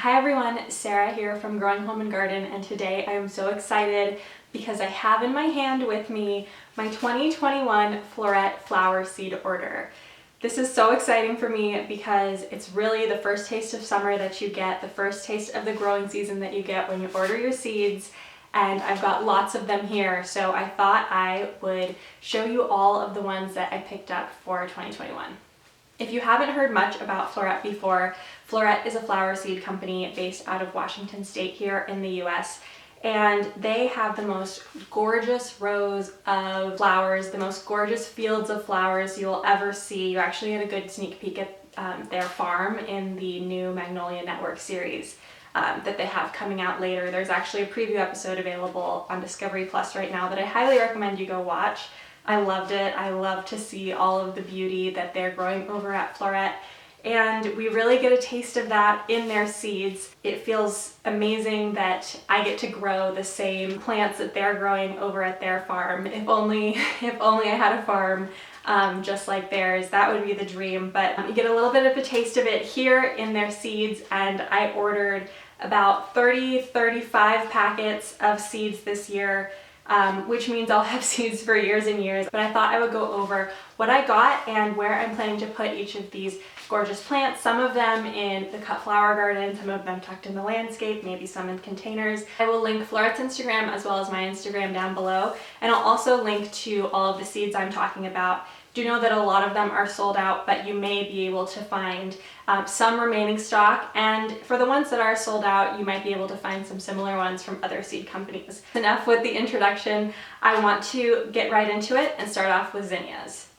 Hi everyone, Sarah here from Growing Home and Garden, and today I am so excited because I have in my hand with me my 2021 Floret Flower seed order. This is so exciting for me because it's really the first taste of summer that you get, the first taste of the growing season that you get when you order your seeds, and I've got lots of them here, so I thought I would show you all of the ones that I picked up for 2021. If you haven't heard much about Floret before, Floret is a flower seed company based out of Washington State here in the US, and they have the most gorgeous rows of flowers, the most gorgeous fields of flowers you'll ever see. You actually get a good sneak peek at their farm in the new Magnolia Network series that they have coming out later. There's actually a preview episode available on Discovery Plus right now that I highly recommend you go watch. I loved it. I love to see all of the beauty that they're growing over at Floret, and we really get a taste of that in their seeds. It feels amazing that I get to grow the same plants that they're growing over at their farm. If only I had a farm just like theirs, that would be the dream. But you get a little bit of a taste of it here in their seeds, and I ordered about 35 packets of seeds this year. Which means I'll have seeds for years and years, but I thought I would go over what I got and where I'm planning to put each of these gorgeous plants, some of them in the cut flower garden, some of them tucked in the landscape, maybe some in containers. I will link Floret's Instagram as well as my Instagram down below, and I'll also link to all of the seeds I'm talking about. Do know that a lot of them are sold out, but you may be able to find some remaining stock, and for the ones that are sold out, you might be able to find some similar ones from other seed companies. Enough with the introduction. I want to get right into it and start off with zinnias.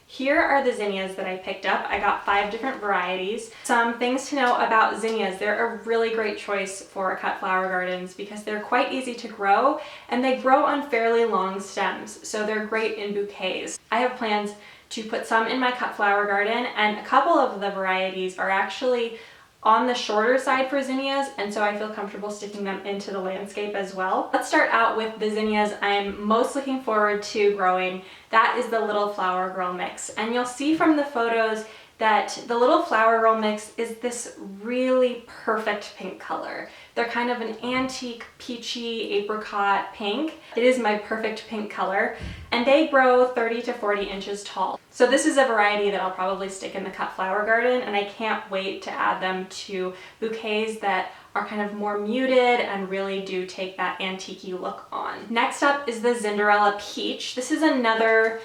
Here are the zinnias that I picked up. I got 5 different varieties. Some things to know about zinnias: they're a really great choice for cut flower gardens because they're quite easy to grow and they grow on fairly long stems, so they're great in bouquets. I have plans to put some in my cut flower garden, and a couple of the varieties are actually on the shorter side for zinnias, and so I feel comfortable sticking them into the landscape as well. Let's start out with the zinnias I'm most looking forward to growing. That is the Little Flower Girl mix, and you'll see from the photos that the Little Flower Girl mix is this really perfect pink color. They're kind of an antique, peachy, apricot pink. It is my perfect pink color, and they grow 30 to 40 inches tall. So this is a variety that I'll probably stick in the cut flower garden, and I can't wait to add them to bouquets that are kind of more muted and really do take that antique-y look on. Next up is the Cinderella Peach. This is another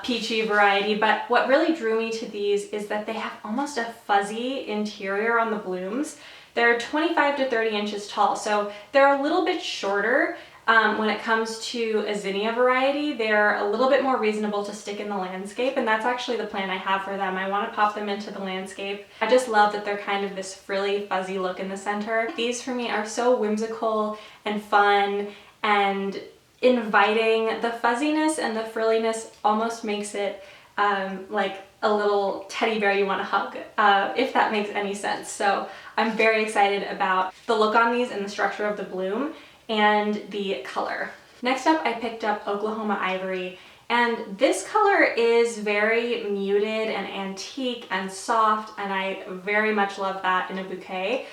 peachy variety, but what really drew me to these is that they have almost a fuzzy interior on the blooms. They're 25 to 30 inches tall, so they're a little bit shorter. When it comes to a zinnia variety, they're a little bit more reasonable to stick in the landscape, and that's actually the plan I have for them. I want to pop them into the landscape. I just love that they're kind of this frilly, fuzzy look in the center. These for me are so whimsical and fun and inviting. The fuzziness and the frilliness almost makes it like a little teddy bear you want to hug, if that makes any sense. So I'm very excited about the look on these and the structure of the bloom and the color. Next up, I picked up Oklahoma Ivory, and this color is very muted and antique and soft, and I very much love that in a bouquet.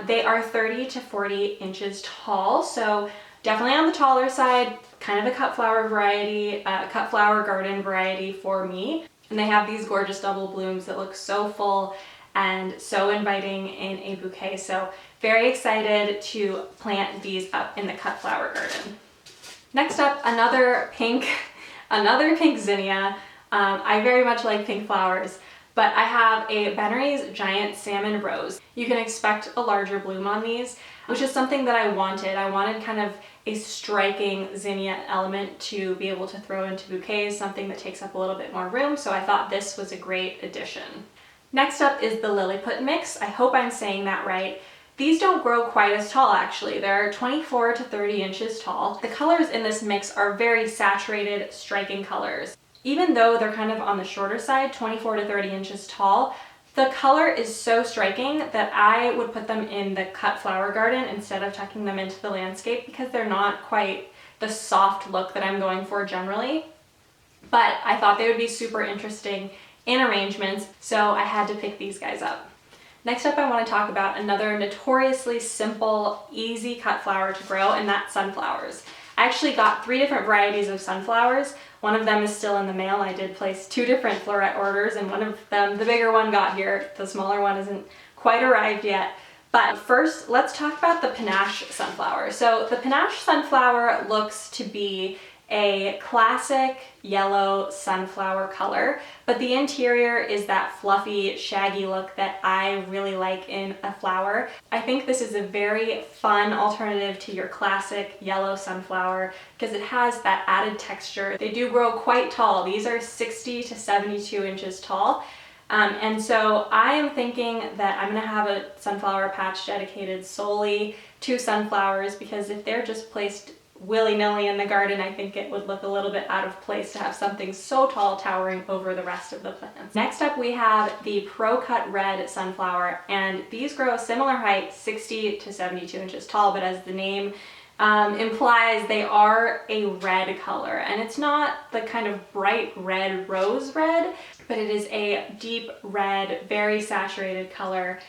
They are 30 to 40 inches tall, so definitely on the taller side, kind of a cut flower variety, cut flower garden variety for me. And they have these gorgeous double blooms that look so full and so inviting in a bouquet. So very excited to plant these up in the cut flower garden. Next up, another pink zinnia. I very much like pink flowers, but I have a Benry's Giant Salmon Rose. You can expect a larger bloom on these, which is something that I wanted. I wanted kind of a striking zinnia element to be able to throw into bouquets, something that takes up a little bit more room, so I thought this was a great addition. Next up is the Lilliput mix. I hope I'm saying that right. These don't grow quite as tall, actually. They're 24 to 30 inches tall. The colors in this mix are very saturated, striking colors. Even though they're kind of on the shorter side, 24 to 30 inches tall, the color is so striking that I would put them in the cut flower garden instead of tucking them into the landscape because they're not quite the soft look that I'm going for generally. But I thought they would be super interesting in arrangements, so I had to pick these guys up. Next up, I want to talk about another notoriously simple, easy cut flower to grow, and that's sunflowers. I actually got 3 different varieties of sunflowers. One of them is still in the mail. I did place 2 different Floret orders, and one of them, the bigger one, got here. The smaller one isn't quite arrived yet. But first, let's talk about the panache sunflower. So the panache sunflower looks to be a classic yellow sunflower color, but the interior is that fluffy, shaggy look that I really like in a flower. I think this is a very fun alternative to your classic yellow sunflower because it has that added texture. They do grow quite tall. These are 60 to 72 inches tall. And so I am thinking that I'm gonna have a sunflower patch dedicated solely to sunflowers, because if they're just placed willy-nilly in the garden, I think it would look a little bit out of place to have something so tall towering over the rest of the plants. Next up, we have the Pro Cut Red sunflower, and these grow a similar height, 60 to 72 inches tall, but as the name implies, they are a red color, and it's not the kind of bright red rose red, but it is a deep red, very saturated color.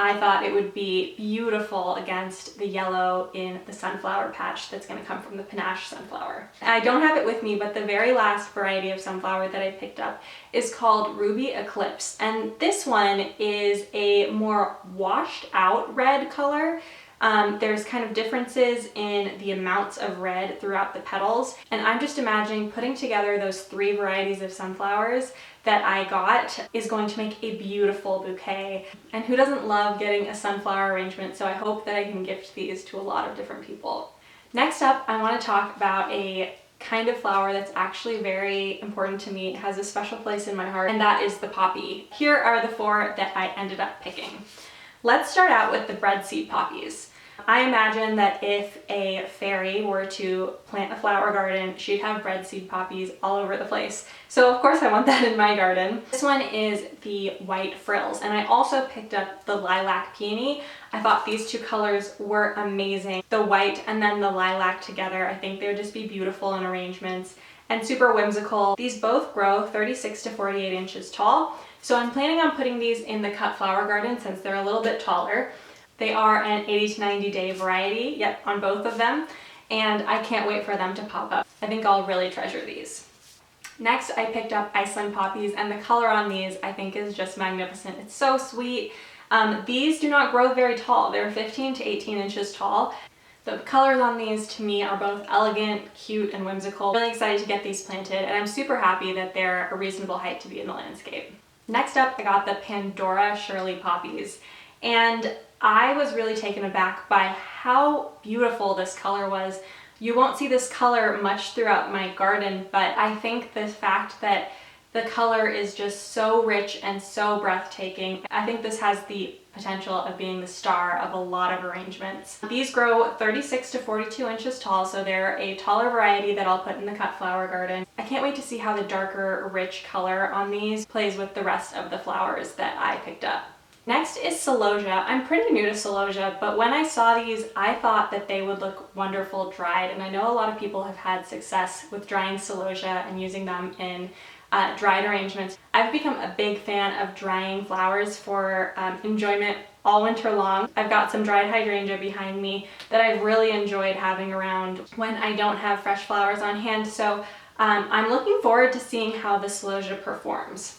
I thought it would be beautiful against the yellow in the sunflower patch that's going to come from the panache sunflower. I don't have it with me, but the very last variety of sunflower that I picked up is called Ruby Eclipse, and this one is a more washed out red color. There's kind of differences in the amounts of red throughout the petals, and I'm just imagining putting together those 3 varieties of sunflowers that I got is going to make a beautiful bouquet. And who doesn't love getting a sunflower arrangement? So I hope that I can gift these to a lot of different people. Next up, I want to talk about a kind of flower that's actually very important to me. It has a special place in my heart, and that is the poppy. Here are the 4 that I ended up picking. Let's start out with the breadseed poppies. I imagine that if a fairy were to plant a flower garden, she'd have breadseed poppies all over the place. So of course I want that in my garden. This one is the white frills, and I also picked up the lilac peony. I thought these 2 colors were amazing. The white and then the lilac together, I think they would just be beautiful in arrangements and super whimsical. These both grow 36 to 48 inches tall. So I'm planning on putting these in the cut flower garden since they're a little bit taller. They are an 80 to 90 day variety, yep, on both of them, and I can't wait for them to pop up. I think I'll really treasure these. Next, I picked up Iceland poppies, and the color on these I think is just magnificent. It's so sweet. These do not grow very tall. They're 15 to 18 inches tall. The colors on these to me are both elegant, cute, and whimsical. I'm really excited to get these planted, and I'm super happy that they're a reasonable height to be in the landscape. Next up, I got the Pandora Shirley poppies, and I was really taken aback by how beautiful this color was. You won't see this color much throughout my garden, but I think the fact that the color is just so rich and so breathtaking, I think this has the potential of being the star of a lot of arrangements. These grow 36 to 42 inches tall, so they're a taller variety that I'll put in the cut flower garden. I can't wait to see how the darker, rich color on these plays with the rest of the flowers that I picked up. Next is celosia. I'm pretty new to celosia, but when I saw these, I thought that they would look wonderful dried, and I know a lot of people have had success with drying celosia and using them in dried arrangements. I've become a big fan of drying flowers for enjoyment all winter long. I've got some dried hydrangea behind me that I've really enjoyed having around when I don't have fresh flowers on hand, so I'm looking forward to seeing how the celosia performs.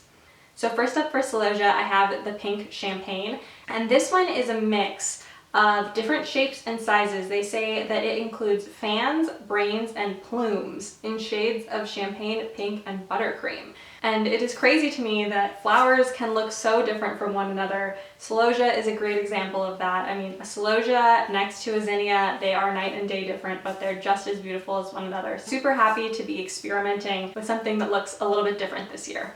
So first up for celosia, I have the pink champagne, and this one is a mix of different shapes and sizes. They say that it includes fans, brains, and plumes in shades of champagne, pink, and buttercream. And it is crazy to me that flowers can look so different from one another. Celosia is a great example of that. I mean, a celosia next to a zinnia, they are night and day different, but they're just as beautiful as one another. Super happy to be experimenting with something that looks a little bit different this year.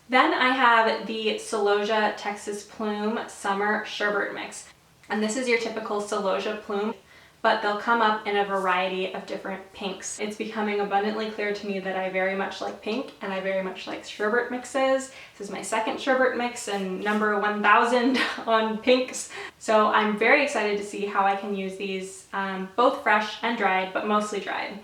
Then I have the Celosia Texas Plume Summer Sherbet Mix. And this is your typical celosia plume, but they'll come up in a variety of different pinks. It's becoming abundantly clear to me that I very much like pink, and I very much like sherbet mixes. This is my second sherbet mix and number 1000 on pinks. So I'm very excited to see how I can use these both fresh and dried, but mostly dried.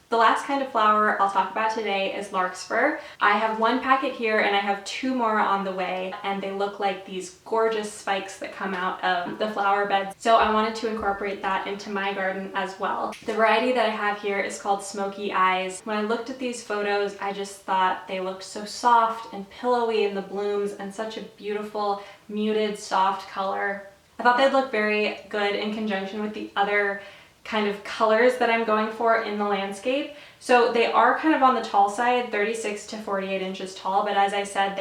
The last kind of flower I'll talk about today is larkspur. I have one packet here and I have 2 more on the way, and they look like these gorgeous spikes that come out of the flower beds. So I wanted to incorporate that into my garden as well. The variety that I have here is called Smoky Eyes. When I looked at these photos, I just thought they looked so soft and pillowy in the blooms and such a beautiful, muted, soft color. I thought they'd look very good in conjunction with the other kind of colors that I'm going for in the landscape. So they are kind of on the tall side, 36 to 48 inches tall, but as I said,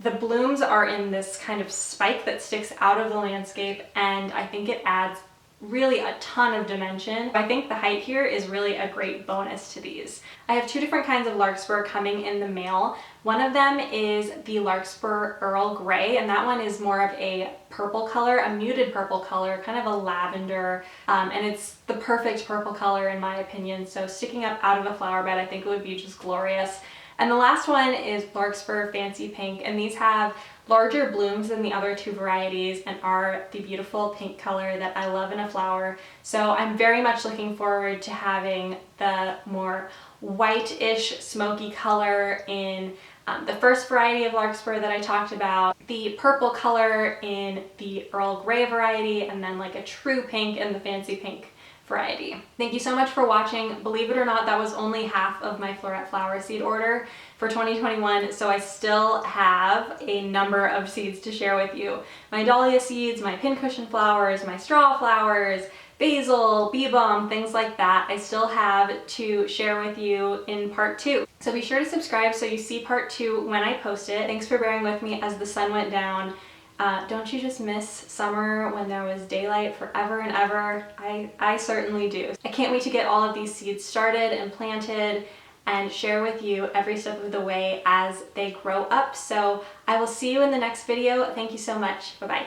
the blooms are in this kind of spike that sticks out of the landscape, and I think it adds really a ton of dimension. I think the height here is really a great bonus to these. I have 2 different kinds of larkspur coming in the mail. One of them is the larkspur Earl Grey, and that one is more of a purple color, a muted purple color, kind of a lavender, and it's the perfect purple color in my opinion. So sticking up out of a flower bed, I think it would be just glorious. And the last one is larkspur Fancy Pink, and these have larger blooms than the other 2 varieties and are the beautiful pink color that I love in a flower. So I'm very much looking forward to having the more white-ish smoky color in the first variety of larkspur that I talked about, the purple color in the Earl Grey variety, and then like a true pink in the Fancy Pink variety. Thank you so much for watching. Believe it or not, that was only half of my Floret Flower seed order for 2021, so I still have a number of seeds to share with you. My dahlia seeds, my pincushion flowers, my straw flowers, basil, bee balm, things like that. I still have to share with you in part 2. So be sure to subscribe so you see part 2 when I post it. Thanks for bearing with me as the sun went down. Don't you just miss summer when there was daylight forever and ever? I certainly do. I can't wait to get all of these seeds started and planted and share with you every step of the way as they grow up. So I will see you in the next video. Thank you so much. Bye-bye.